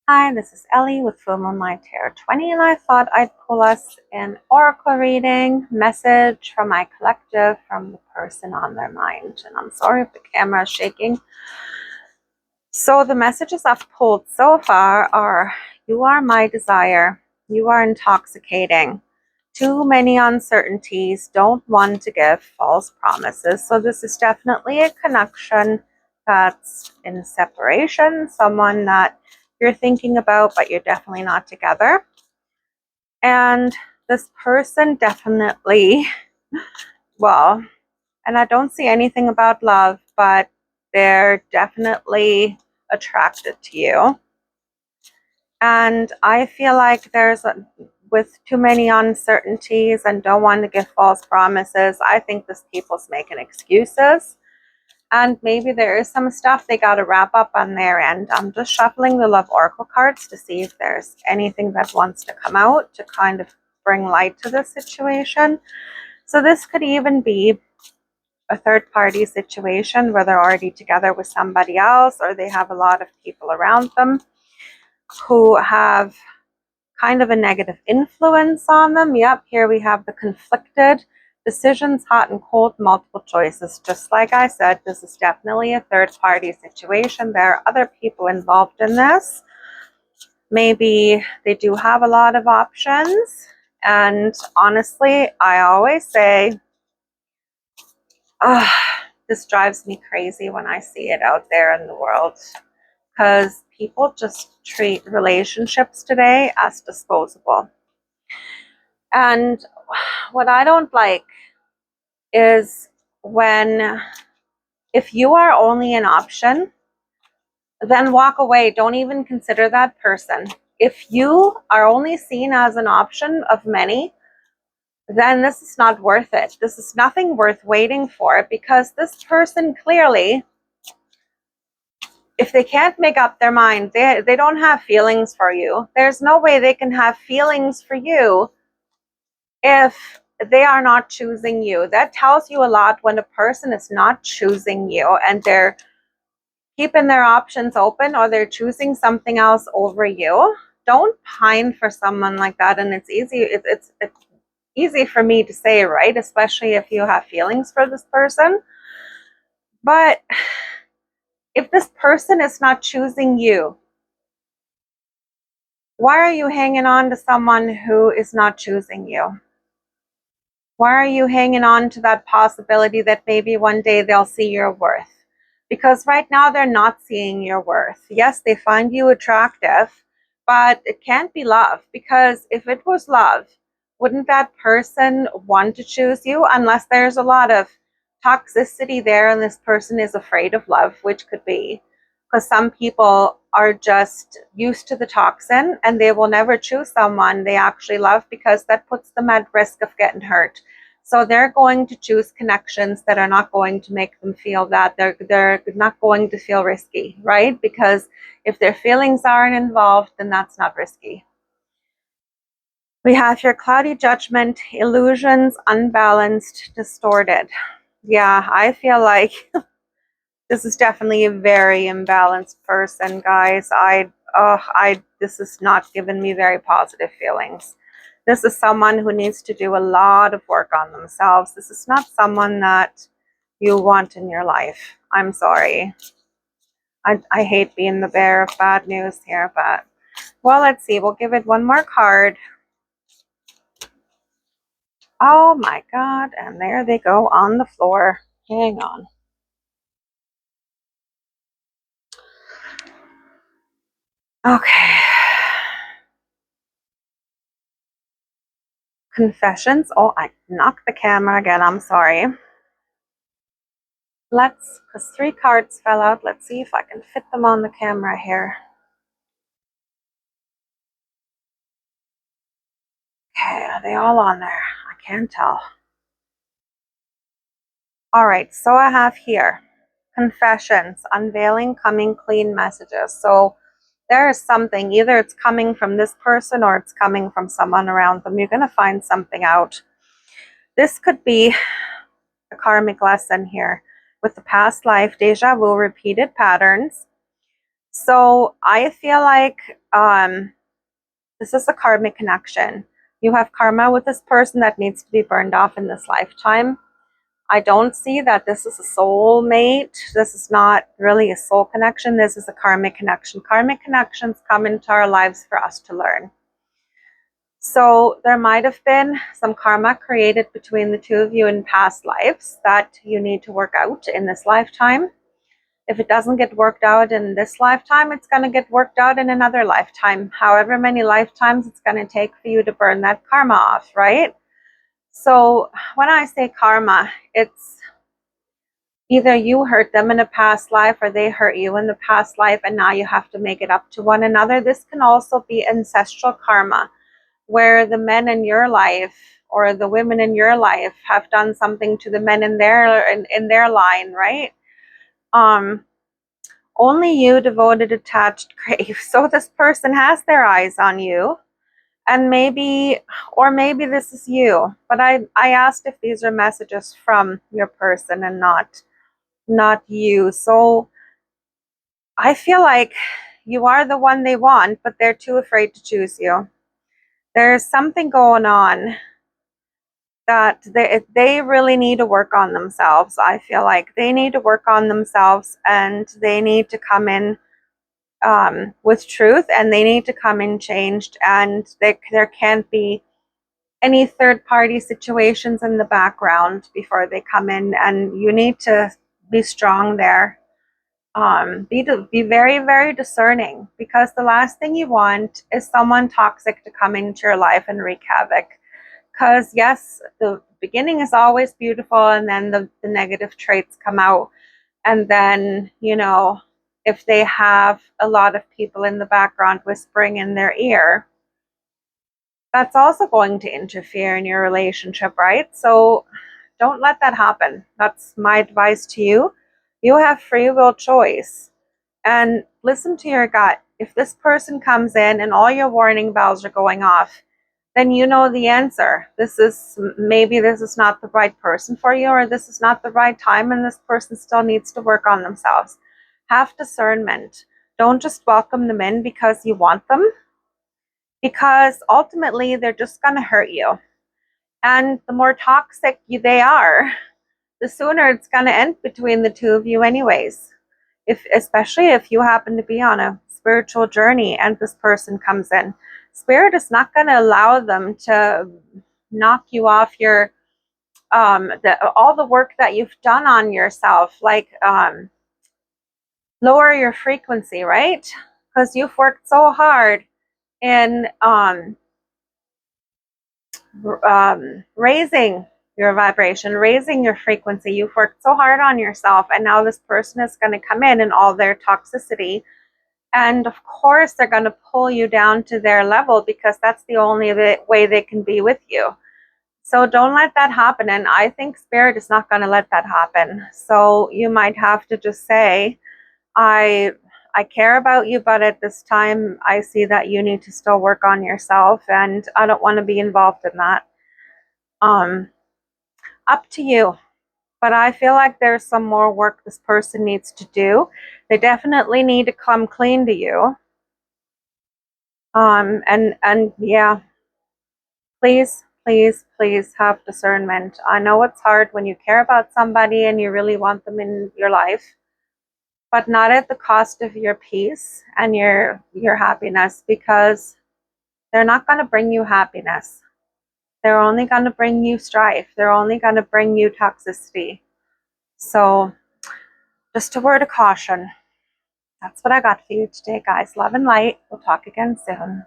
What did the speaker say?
Hi, this is Ellie with Full Moon Light Tarot 20, and I thought I'd pull us an oracle reading message from my collective from the person on their mind. And I'm sorry if the camera is shaking. So the messages I've pulled so far are: you are my desire, you are intoxicating, too many uncertainties, don't want to give false promises. So this is definitely a connection that's in separation, someone that you're thinking about, but you're definitely not together. And this person definitely, well, and I don't see anything about love, but they're definitely attracted to you. And I feel like with too many uncertainties and don't want to give false promises, I think this people's making excuses. And maybe there is some stuff they got to wrap up on their end. I'm just shuffling the Love Oracle cards to see if there's anything that wants to come out to kind of bring light to this situation. So this could even be a third party situation where they're already together with somebody else, or they have a lot of people around them who have kind of a negative influence on them. Yep, here we have the conflicted decisions, hot and cold, multiple choices. Just like I said, this is definitely a third party situation. There are other people involved in this. Maybe they do have a lot of options. And honestly, I always say, this drives me crazy when I see it out there in the world, because people just treat relationships today as disposable. And what I don't like is if you are only an option, then walk away. Don't even consider that person. If you are only seen as an option of many, then this is not worth it. This is nothing worth waiting for, because this person clearly, if they can't make up their mind, they don't have feelings for you. There's no way they can have feelings for you if they are not choosing you. That tells you a lot when a person is not choosing you and they're keeping their options open, or they're choosing something else over you. Don't pine for someone like that. And it's easy for me to say, right? Especially if you have feelings for this person. But if this person is not choosing you, why are you hanging on to someone who is not choosing you? Why are you hanging on to that possibility that maybe one day they'll see your worth? Because right now they're not seeing your worth. Yes, they find you attractive, but it can't be love. Because if it was love, wouldn't that person want to choose you? Unless there's a lot of toxicity there and this person is afraid of love, which could be. Because some people are just used to the toxin and they will never choose someone they actually love, because that puts them at risk of getting hurt. So they're going to choose connections that are not going to make them feel that they're not going to feel risky, right? Because if their feelings aren't involved, then that's not risky. We have your cloudy judgment, illusions, unbalanced, distorted. Yeah, I feel like this is definitely a very imbalanced person, guys. This is not giving me very positive feelings. This is someone who needs to do a lot of work on themselves. This is not someone that you want in your life. I'm sorry. I hate being the bearer of bad news here, but well, let's see. We'll give it one more card. Oh my God. And there they go on the floor. Hang on. Okay. Confessions. Oh, I knocked the camera again. I'm sorry. Because 3 cards fell out. Let's see if I can fit them on the camera here. Okay, are they all on there? I can't tell. All right, so I have here confessions, unveiling, coming clean messages. So there is something, either it's coming from this person or it's coming from someone around them. You're going to find something out. This could be a karmic lesson here with the past life, deja vu, repeated patterns. So I feel like this is a karmic connection. You have karma with this person that needs to be burned off in this lifetime. I don't see that this is a soul mate. This is not really a soul connection. This is a karmic connection. Karmic connections come into our lives for us to learn. So there might have been some karma created between the two of you in past lives that you need to work out in this lifetime. If it doesn't get worked out in this lifetime, it's going to get worked out in another lifetime. However many lifetimes it's going to take for you to burn that karma off, right? So when I say karma, it's either you hurt them in a past life or they hurt you in the past life, and now you have to make it up to one another. This can also be ancestral karma, where the men in your life or the women in your life have done something to the men in their line, right? Only you, devoted, attached, grave. So this person has their eyes on you, and maybe this is you. But I asked if these are messages from your person and not you. So I feel like you are the one they want, but they're too afraid to choose you. There's something going on that they really need to work on themselves. I feel like they need to work on themselves, and they need to come in with truth, and they need to come in changed, and there can't be any third party situations in the background before they come in, and you need to be strong there. Be very, very discerning, because the last thing you want is someone toxic to come into your life and wreak havoc. Because yes, the beginning is always beautiful, and then the negative traits come out. And then, if they have a lot of people in the background whispering in their ear, that's also going to interfere in your relationship, right? So don't let that happen. That's my advice to you. You have free will choice, and listen to your gut. If this person comes in and all your warning bells are going off, then you know the answer. This is not the right person for you, or this is not the right time, and this person still needs to work on themselves. Have discernment. Don't just welcome them in because you want them, because ultimately they're just going to hurt you. And the more toxic they are, the sooner it's going to end between the two of you anyways. Especially if you happen to be on a spiritual journey and this person comes in, spirit is not going to allow them to knock you off your all the work that you've done on yourself, like lower your frequency, right? Because you've worked so hard in raising your vibration, raising your frequency. You've worked so hard on yourself, and now this person is going to come in and all their toxicity. And of course, they're going to pull you down to their level, because that's the only way they can be with you. So don't let that happen. And I think spirit is not going to let that happen. So you might have to just say, I care about you, but at this time, I see that you need to still work on yourself, and I don't want to be involved in that. Up to you. But I feel like there's some more work this person needs to do. They definitely need to come clean to you. And yeah, please, please, please have discernment. I know it's hard when you care about somebody and you really want them in your life, but not at the cost of your peace and your happiness, because they're not going to bring you happiness. They're only going to bring you strife. They're only going to bring you toxicity. So just a word of caution. That's what I got for you today, guys. Love and light. We'll talk again soon.